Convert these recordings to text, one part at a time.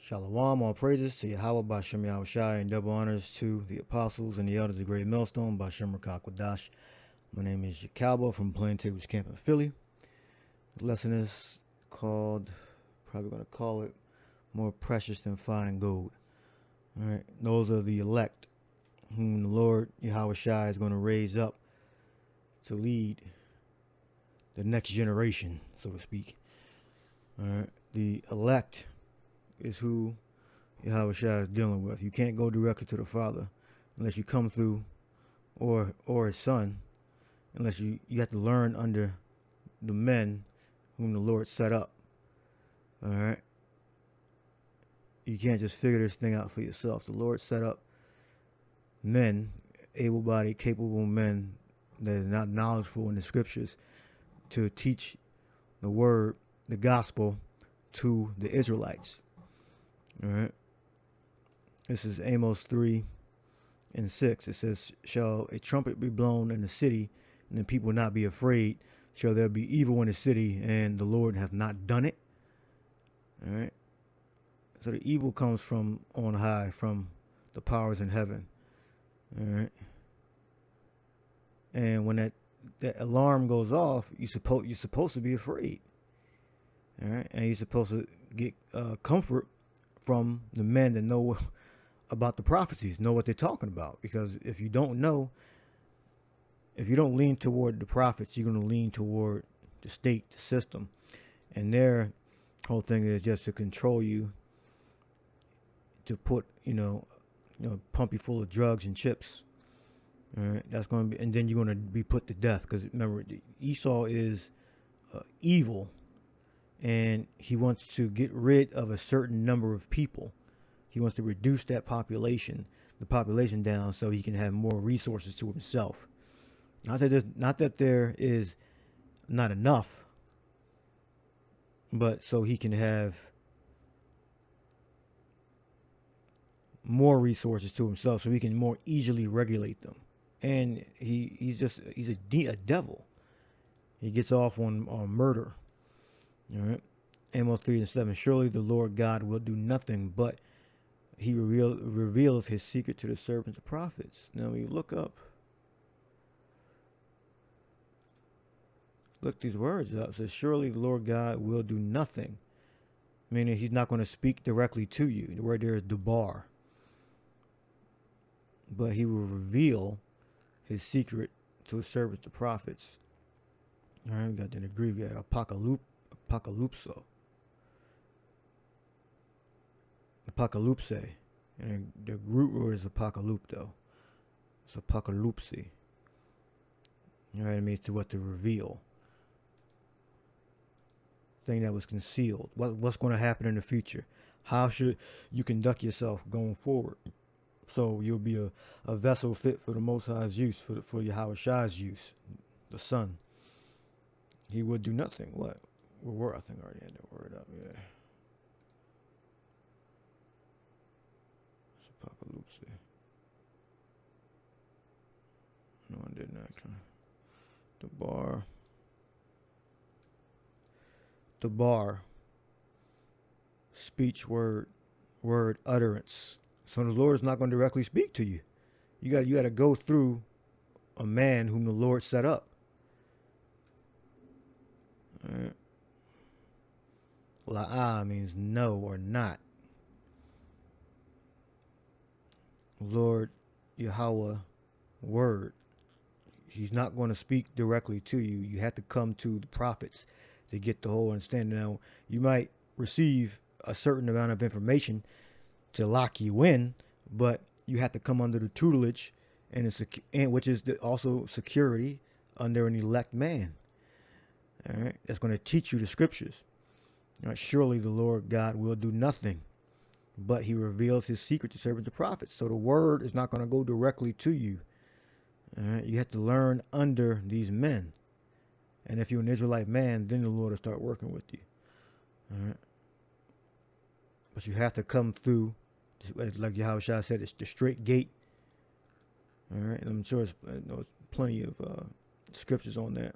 Shalom, all praises to Yahweh Bashem Yahushai, and double honors to the apostles and the elders of Great Millstone, Bashem Rakakwadash. My name is Yakalba from Plaintables Camp in Philly. The lesson is called, probably going to call it, More Precious Than Fine Gold. All right, those are the elect whom the Lord Yahushai is going to raise up to lead the next generation, so to speak. All right, the elect is who Yahushua is dealing with. You can't go directly to the Father unless you come through or his Son, unless you have to learn under the men whom the Lord set up. All right, you can't just figure this thing out for yourself. The Lord set up men, able-bodied, capable men that are not knowledgeable in the scriptures, to teach the word, the gospel, to the Israelites. All right. This is Amos 3:6. It says, "Shall a trumpet be blown in the city, and the people not be afraid? Shall there be evil in the city, and the Lord have not done it?" All right. So the evil comes from on high, from the powers in heaven. All right. And when that alarm goes off, you're supposed to be afraid. All right. And you're supposed to get comfort from the men that know about the prophecies, know what they're talking about. Because if you don't know, if you don't lean toward the prophets, you're going to lean toward the state, the system. And their whole thing is just to control you, to put, pump you full of drugs and chips. All right, that's going to be, and then you're going to be put to death. Because remember, Esau is evil, and he wants to get rid of a certain number of people. He wants to reduce the population down, so he can have more resources to himself. Not that there is not enough, but so he can have more resources to himself, so he can more easily regulate them. And he's a devil. He gets off on murder. All right. Amos 3:7. "Surely the Lord God will do nothing, but he reveals his secret to the servants of prophets." Now we look these words up. It says, "Surely the Lord God will do nothing," meaning he's not going to speak directly to you. The word there is Dabaq. But he will reveal his secret to his servants, the prophets. All right, we got the Greek, we got apocalypso. Apocalypse. And the root word is apocalypto. It's apocalypse. All right, it means to reveal. Thing that was concealed. What's going to happen in the future? How should you conduct yourself going forward? So you'll be a vessel fit for the Most High's use, for Yahushua's use, the Son. He would do nothing. What? I think I already had that word up. Yeah. It's apocalypse. No, I didn't actually. The bar. Speech, word, utterance. So the Lord is not going to directly speak to you. You got to go through a man whom the Lord set up. All right. La'ah means no or not. Lord Yahweh, word. He's not going to speak directly to you. You have to come to the prophets to get the whole understanding. Now, you might receive a certain amount of information to lock you in, but you have to come under the tutelage, which is also security under an elect man. All right, that's going to teach you the scriptures. All right, surely the Lord God will do nothing, but he reveals his secret to servants of prophets. So the word is not going to go directly to you. All right, you have to learn under these men, and if you're an Israelite man, then the Lord will start working with you. All right, but you have to come through. Like Yahushua said, it's the straight gate. All right, and I'm sure there's plenty of scriptures on that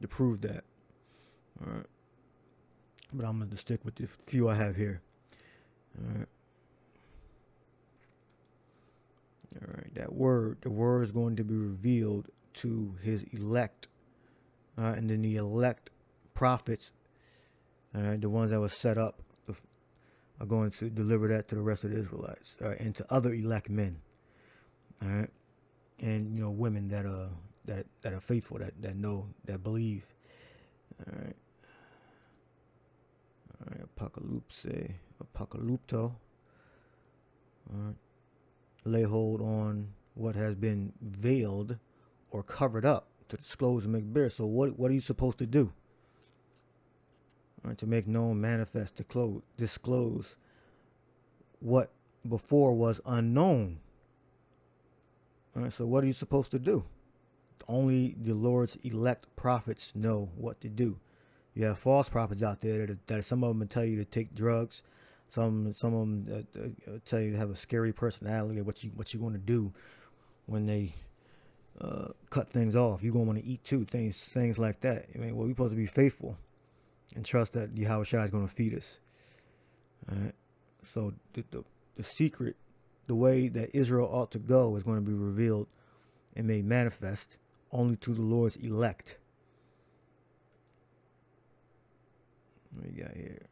to prove that. All right, but I'm going to stick with the few I have here. All right. All right. That word, the word is going to be revealed to his elect. And then the elect prophets, the ones that were set up, are going to deliver that to the rest of the Israelites, and to other elect men. All right. And women that are faithful, that know, that believe. All right. All right. Apocalypto. All right. Lay hold on what has been veiled or covered up to disclose and make bare. So what are you supposed to do? All right, to make known, manifest, to disclose what before was unknown. All right, so what are you supposed to do? Only the Lord's elect prophets know what to do. You have false prophets out there that some of them will tell you to take drugs. Some of them tell you to have a scary personality, what you're going to do when they cut things off. You're going to want to eat too, things like that. I mean, we're supposed to be faithful and trust that Yahushua is going to feed us. All right. So the secret, the way that Israel ought to go, is going to be revealed and made manifest only to the Lord's elect. What we got here?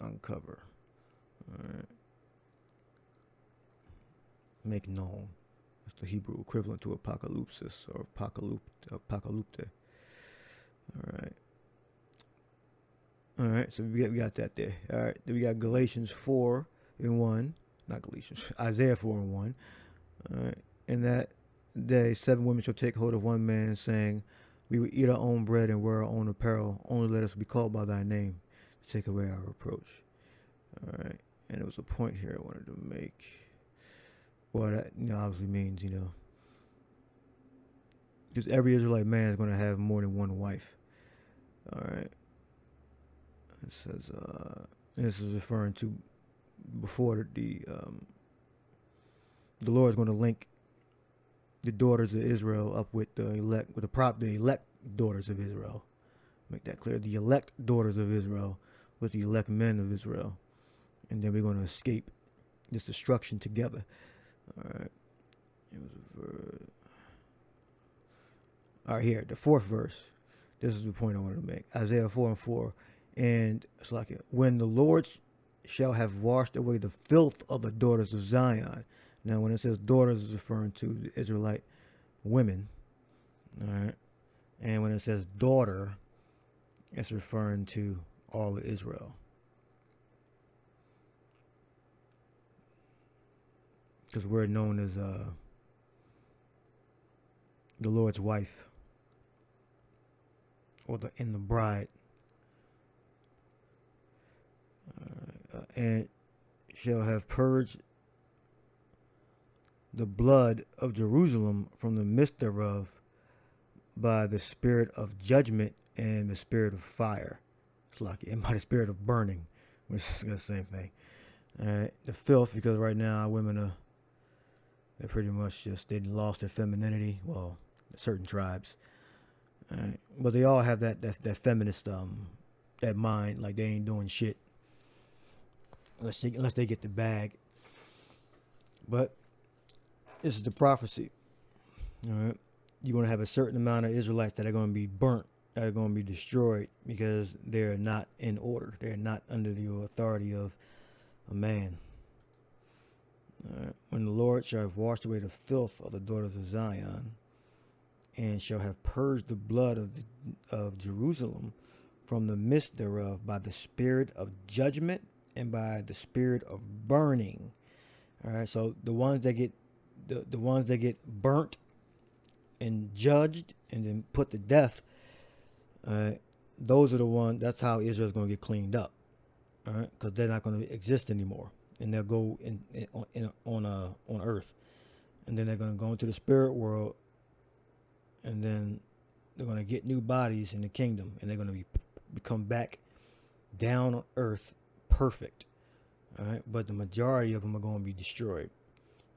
Uncover. All right. Make known. That's the Hebrew equivalent to apocalypsis or apocalypte. All right. All right. So we got that there. All right. Then we got Galatians 4:1. Not Galatians. Isaiah 4:1. All right. In that day, 7 women shall take hold of one man, saying, we will eat our own bread and wear our own apparel. Only let us be called by thy name to take away our reproach. All right. And there was a point here I wanted to make. Well, that obviously means, because every Israelite man is going to have more than one wife. All right. It says, this is referring to before the Lord is going to link the daughters of Israel up with the elect daughters of Israel. Make that clear. The elect daughters of Israel with the elect men of Israel. And then we're going to escape this destruction together. All right. It was a verse. All right, here, the 4th verse. This is the point I wanted to make. Isaiah 4:4. And it's like, when the Lord shall have washed away the filth of the daughters of Zion. Now, when it says daughters, it's referring to the Israelite women. All right. And when it says daughter, it's referring to all of Israel. Because we're known as the Lord's wife, or the bride. And shall have purged the blood of Jerusalem from the midst thereof by the spirit of judgment and the spirit of fire. It's like, and by the spirit of burning, which is the same thing. The filth, because right now women they're pretty much they lost their femininity. Well, certain tribes, but they all have that feminist that mind, like they ain't doing shit unless they get the bag. But this is the prophecy. All right, you're gonna have a certain amount of Israelites that are going to be burnt, that are going to be destroyed because they're not in order. They're not under the authority of a man. When the Lord shall have washed away the filth of the daughters of Zion, and shall have purged the blood of Jerusalem from the midst thereof by the spirit of judgment and by the spirit of burning. All right, so the ones that get the ones that get burnt and judged and then put to death, those are the ones. That's how Israel's going to get cleaned up. All right, because they're not going to exist anymore. And they'll go on earth, and then they're going to go into the spirit world, and then they're going to get new bodies in the kingdom, and they're going to become back down on earth, perfect. All right, but the majority of them are going to be destroyed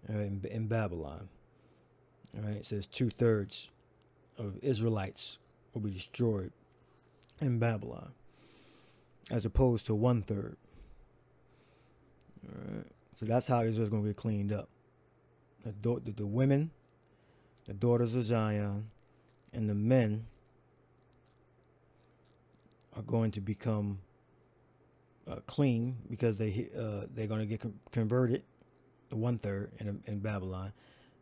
in Babylon. All right, it says 2/3 of Israelites will be destroyed in Babylon, as opposed to 1/3. All right. So that's how Israel's going to get cleaned up. The women, the daughters of Zion, and the men are going to become clean because they're going to get converted, the 1/3 in Babylon.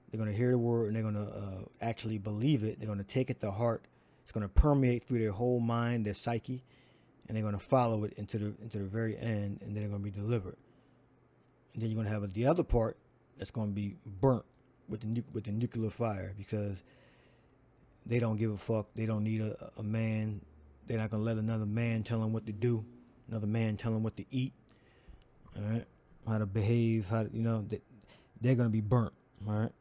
They're going to hear the word and they're going to actually believe it. They're going to take it to heart. It's going to permeate through their whole mind, their psyche, and they're going to follow it into the very end, and then they're going to be delivered. And then you're going to have the other part that's going to be burnt with the nuclear fire because they don't give a fuck. They don't need a man. They're not going to let another man tell them what to do, another man tell them what to eat, all right, how to behave, they're going to be burnt, all right.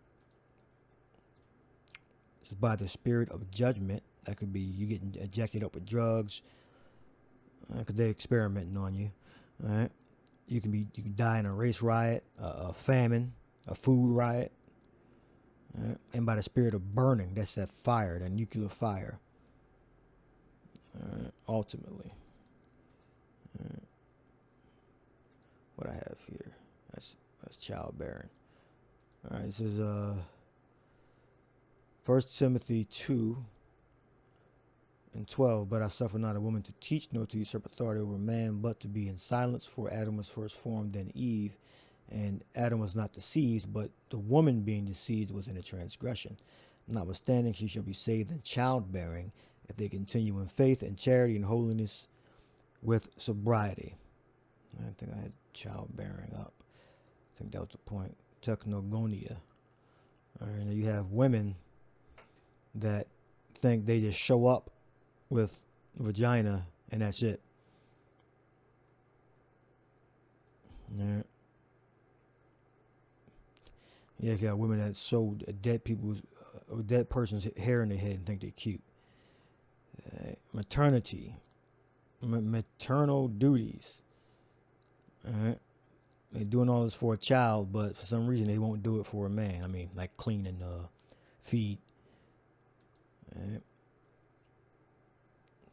It's by the spirit of judgment. That could be you getting ejected up with drugs, because they're experimenting on you, all right. You can die in a race riot, a famine, a food riot, all right? And by the spirit of burning. That's that fire, that nuclear fire. Ultimately, what I have here, that's childbearing. All right, this is 1 Timothy 2:12. But I suffer not a woman to teach, nor to usurp authority over man, but to be in silence. For Adam was first formed, then Eve, and Adam was not deceived, but the woman being deceived was in a transgression. Notwithstanding, she shall be saved in childbearing, if they continue in faith and charity and holiness with sobriety. I think I had childbearing up. I think that was the point. Technogonia. All right, and you have women that think they just show up with vagina and that's it. All right. Yeah, you got women that sew a dead person's hair in their head and think they're cute. Maternity, maternal duties. All right, they're doing all this for a child, but for some reason they won't do it for a man. I mean, like clean and feed. All right.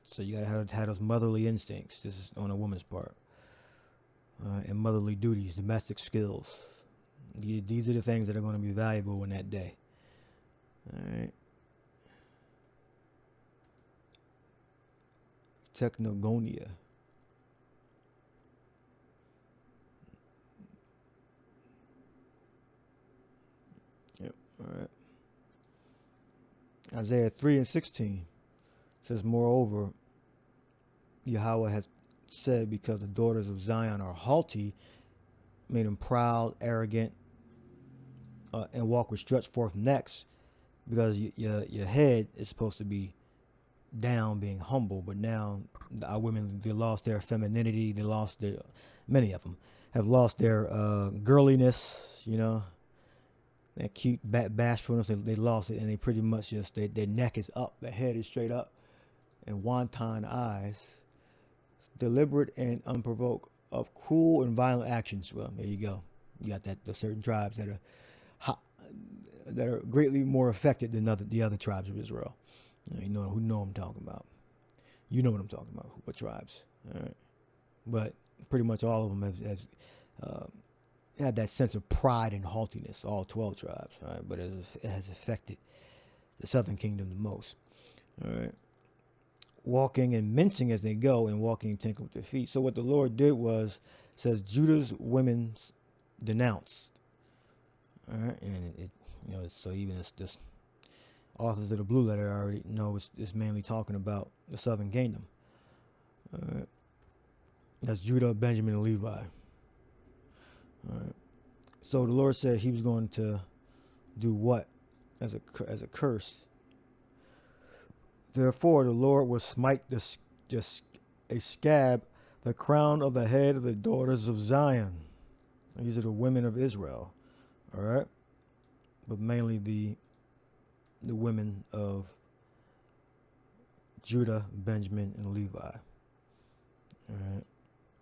So you gotta have those motherly instincts. This is on a woman's part, and motherly duties, domestic skills. These are the things that are going to be valuable in that day. All right. Technogonia. Yep. All right. Isaiah 3:16 says, moreover, Yahweh has said, because the daughters of Zion are haughty, made them proud, arrogant, and walk with stretched forth necks, because your head is supposed to be down, being humble, but now our women, they lost their femininity, many of them have lost their girliness, that cute bashfulness. They lost it, and they pretty much just their neck is up, their head is straight up, and wanton eyes, deliberate and unprovoked, of cruel and violent actions. Well, there you go. You got that. There's certain tribes that are greatly more affected than the other tribes of Israel. You know who I'm talking about. You know what I'm talking about. What tribes? All right, but pretty much all of them has had that sense of pride and haughtiness. All 12 tribes. All right, but it has affected the Southern Kingdom the most. All right, walking and mincing as they go, and walking and tinkling with their feet. So what the Lord did says Judah's women denounced. All right, and it so even this authors of the Blue Letter already know it's mainly talking about the Southern Kingdom. All right, that's Judah, Benjamin, and Levi. All right, so the Lord said He was going to do what as a curse. Therefore, the Lord will smite a scab the crown of the head of the daughters of Zion. These are the women of Israel. All right, but mainly the women of Judah, Benjamin, and Levi. All right,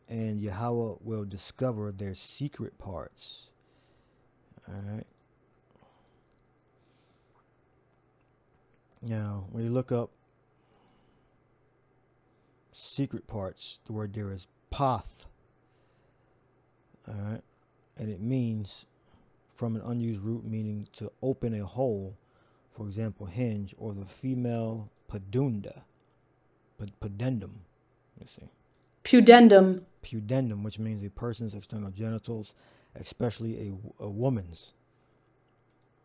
and Yahweh will discover their secret parts. All right. Now, when you look up secret parts, the word there is path. All right. and it means from an unused root meaning to open a hole, for example, hinge, or the female pudenda, pudendum. Let's see. Pudendum. Pudendum, which means a person's external genitals, especially a woman's.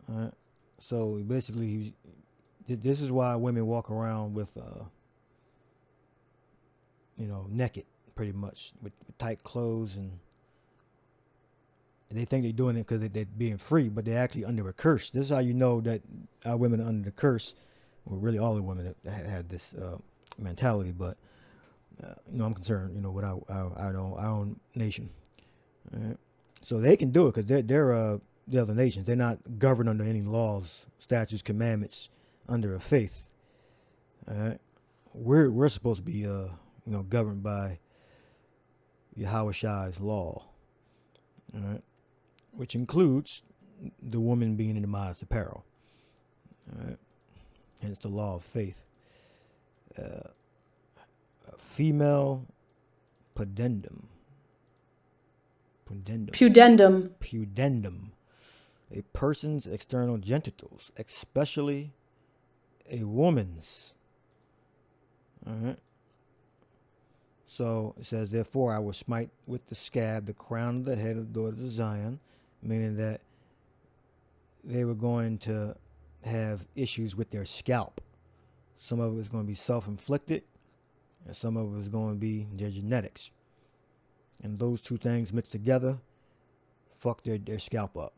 All right. So basically, this is why women walk around with, naked, pretty much, with tight clothes, and they think they're doing it because they're being free, but they're actually under a curse. This is how you know that our women are under the curse. Well, really, all the women that have this mentality, but I'm concerned, with our own nation. All right? So they can do it because they're the other nations. They're not governed under any laws, statutes, commandments under a faith. All right, we're supposed to be governed by Yahweh-Shai's law. All right, which includes the woman being in the modest apparel. All right, hence the law of faith. Female pudendum. Pudendum. A person's external genitals, especially a woman's. All right. So it says, therefore, I will smite with the scab the crown of the head of the daughters of Zion, meaning that they were going to have issues with their scalp. Some of it was going to be self-inflicted, and some of it was going to be their genetics. And those two things mixed together fuck their scalp up.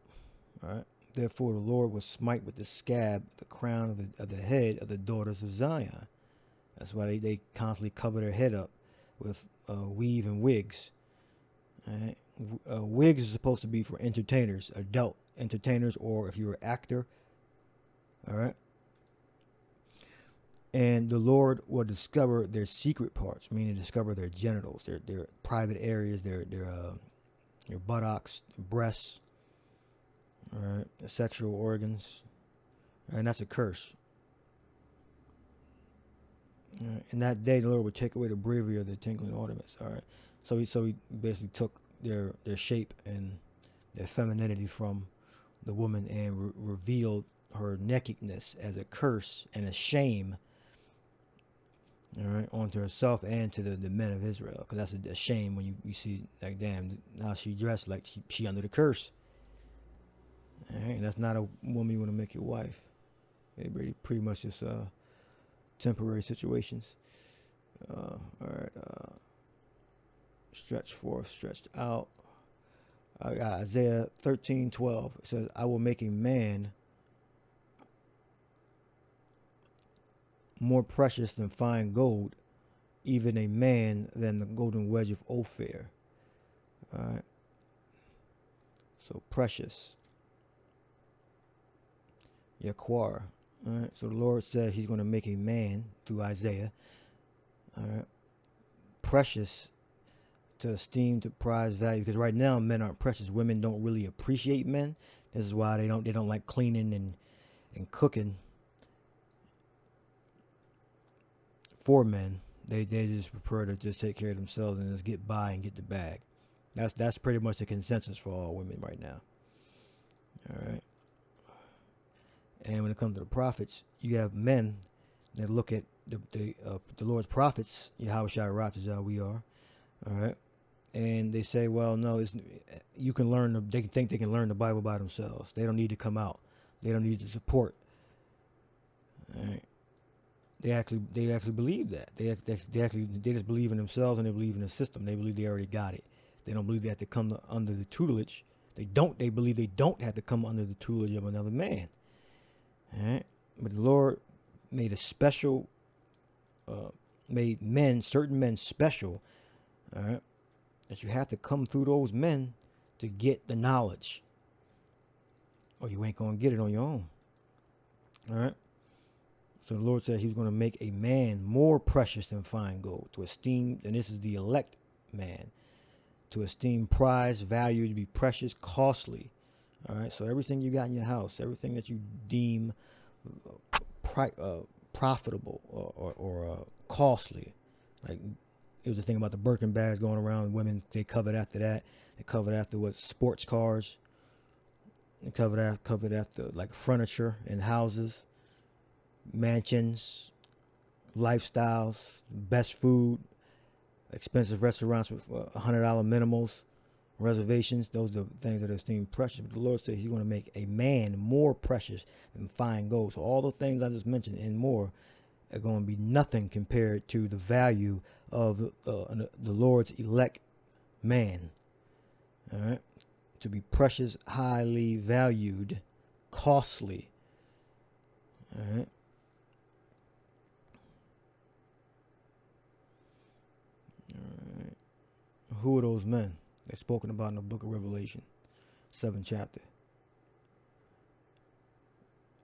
All right. Therefore, the Lord will smite with the scab the crown of the head of the daughters of Zion. That's why they constantly cover their head up with weave and wigs. All right. Wigs is supposed to be for entertainers, adult entertainers, or if you're an actor. All right. And the Lord will discover their secret parts, meaning discover their genitals, their private areas, their buttocks, breasts, all right, the sexual organs, and that's a curse. All right. In that day, the Lord would take away the bravery of the tinkling ornaments. All right, so he basically took their shape and their femininity from the woman and revealed her nakedness as a curse and a shame. All right, onto herself and to the men of Israel, because that's a shame when you see, like, damn, now she dressed like she under the curse. All right, and that's not a woman you want to make your wife. They pretty much just temporary situations. All right, stretched forth, stretched out. Isaiah 13:12 says, "I will make a man more precious than fine gold, even a man than the golden wedge of Ophir." All right. So precious. Yaquar. All right. So the Lord said He's going to make a man through Isaiah. All right. Precious, to esteem, to prize, value. Because right now men aren't precious. Women don't really appreciate men. This is why they don't like cleaning and cooking for men. They just prefer to just take care of themselves and just get by and get the bag. That's pretty much the consensus for all women right now. All right. And when it comes to the prophets, you have men that look at the Lord's prophets, Yahweh Shai Ratazah, we are. All right. And they say, well, no, you can learn. They think they can learn the Bible by themselves. They don't need to come out. They don't need the support. All right. They actually believe that. They just believe in themselves, and they believe in the system. They believe they already got it. They don't believe they have to come under the tutelage. They believe they don't have to come under the tutelage of another man. All right. But the Lord made made certain men special. All right. That you have to come through those men to get the knowledge, or you ain't gonna get it on your own. All right. So the Lord said He was going to make a man more precious than fine gold, to esteem, and this is the elect man, to esteem, prize, value, to be precious, costly. All right. So everything you got in your house, everything that you deem profitable or costly, like It was the thing about the Birkin bags going around. Women, they covered after that. They covered after what? Sports cars. They covered after like furniture and houses, mansions, lifestyles, best food, expensive restaurants with $100 minimals, reservations. Those are the things that are esteemed precious. But the Lord said He's going to make a man more precious than fine gold. So all the things I just mentioned and more are going to be nothing compared to the value of the Lord's elect man. All right, to be precious, highly valued, costly. All right. Who are those men? They're spoken about in the book of Revelation, 7th chapter,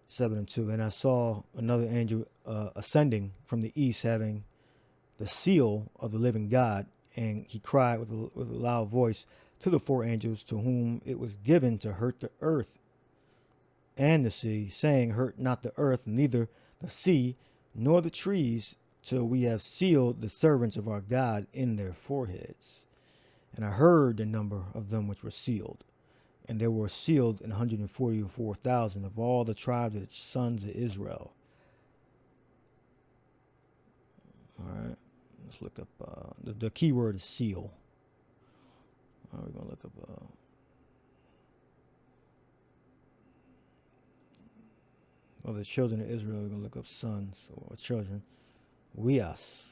7 and 2. And I saw another angel ascending from the east, having the seal of the living God, and he cried with a loud voice to the 4 angels to whom it was given to hurt the earth and the sea, saying, hurt not the earth, neither the sea, nor the trees, till we have sealed the servants of our God in their foreheads. And I heard the number of them which were sealed, and there were sealed 144,000 of all the tribes of the sons of Israel. All right, let's look up, the key word is seal. We're going to look up, the children of Israel. We're going to look up sons or children. Weas.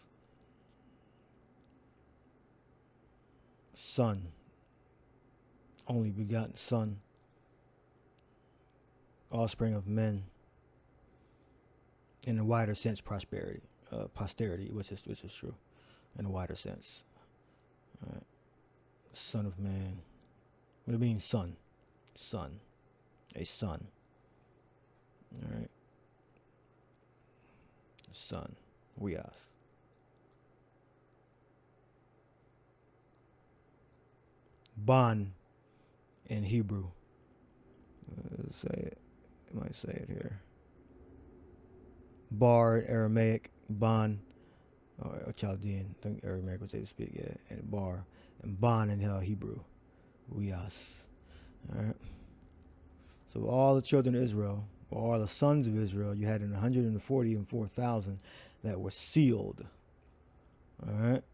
Son. Only begotten son. Offspring of men. In a wider sense, posterity, which is true. In a wider sense. All right. Son of man. What do it mean, son? Son. A son. All right. Son. Weas. Bon in Hebrew. Say it. I might say it here. Bar in Aramaic. Bon. Or Chaldean. I think Aramaic was able to speak, yeah. And bar. And bon in Hebrew. Weas. Alright. So all the children of Israel, or all the sons of Israel, you had 144,000 that were sealed. Alright.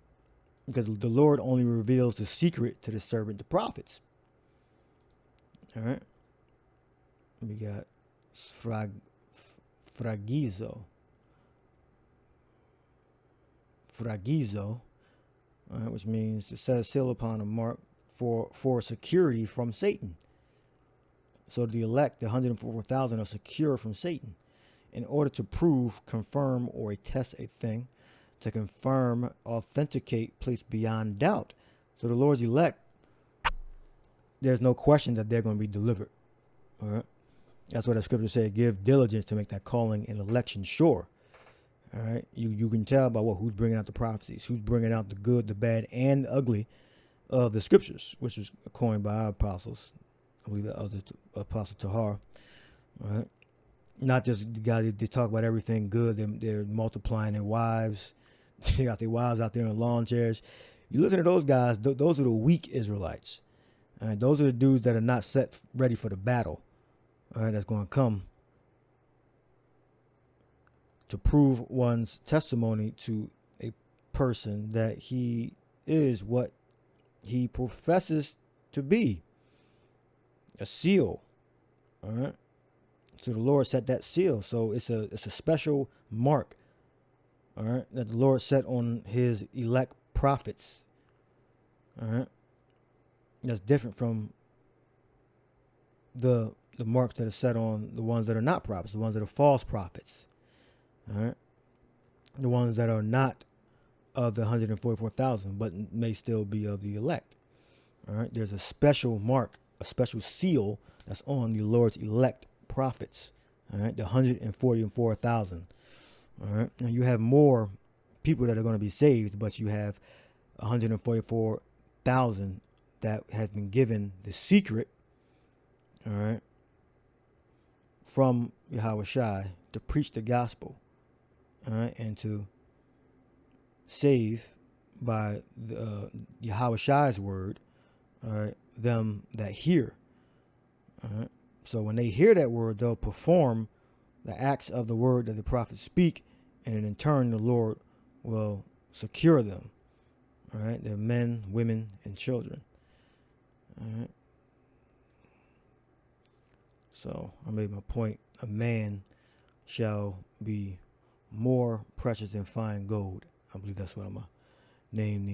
Because the Lord only reveals the secret to the servant, the prophets. Alright. We got fragizo. Fragizo, which means to set a seal upon a mark for security from Satan. So the elect, the 144,000, are secure from Satan. In order to prove, confirm, or attest a thing, to confirm, authenticate, place beyond doubt. So the Lord's elect, there's no question that they're going to be delivered. All right. That's what the scripture said. Give diligence to make that calling and election sure. All right. You can tell by who's bringing out the prophecies, who's bringing out the good, the bad, and the ugly of the scriptures, which was coined by our apostles. I believe the other apostle Tahar. All right. Not just the guys, they talk about everything good. They're multiplying their wives. They got their wives out there in lawn chairs. You look at those guys, those are the weak Israelites. All right, those are the dudes that are not set ready for the battle. All right, that's going to come to prove one's testimony to a person that he is what he professes to be. A seal. All right. So the Lord set that seal. So it's a special mark. All right, that the Lord set on his elect prophets. All right. That's different from the marks that are set on the ones that are not prophets, the ones that are false prophets. All right. The ones that are not of the 144,000, but may still be of the elect. All right. There's a special mark, a special seal that's on the Lord's elect prophets. All right. The 144,000. All right. Now you have more people that are going to be saved, but you have 144,000 that has been given the secret, all right, from Yahweh Shai to preach the gospel, all right, and to save by the Yahushai's word, all right, them that hear. All right. So when they hear that word, they'll perform the acts of the word that the prophets speak, and in turn the Lord will secure them. All right, they're men, women, and children. All right. So I made my point. A man shall be more precious than fine gold. I believe that's what I'm gonna name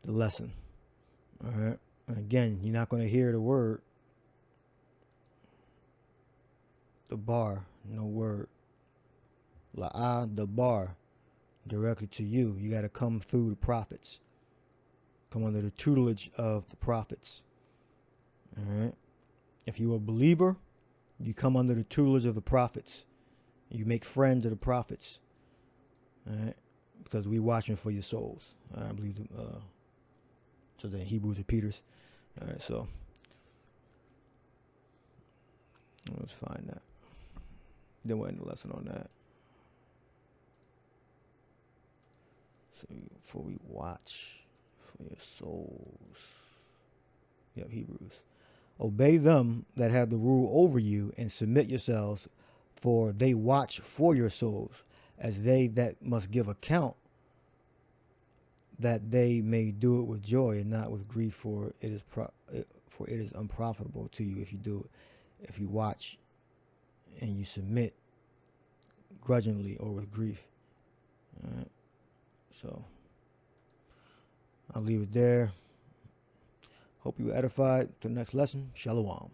the lesson. All right. And again, you're not gonna hear the word, the bar, no word. La'ah, the bar, directly to you. You got to come through the prophets. Come under the tutelage of the prophets. All right. If you're a believer, you come under the tutelage of the prophets. You make friends of the prophets. All right. Because we watching for your souls. I believe so the Hebrews or Peters. All right. So let's find that. Then we'll end the lesson on that. So for we watch for your souls. Yep, Hebrews. Obey them that have the rule over you, and submit yourselves, for they watch for your souls, as they that must give account, that they may do it with joy and not with grief, for it is unprofitable to you if you do it. If you watch and you submit grudgingly or with grief. All right. So I'll leave it there. Hope you were edified. To the next lesson. Shalom.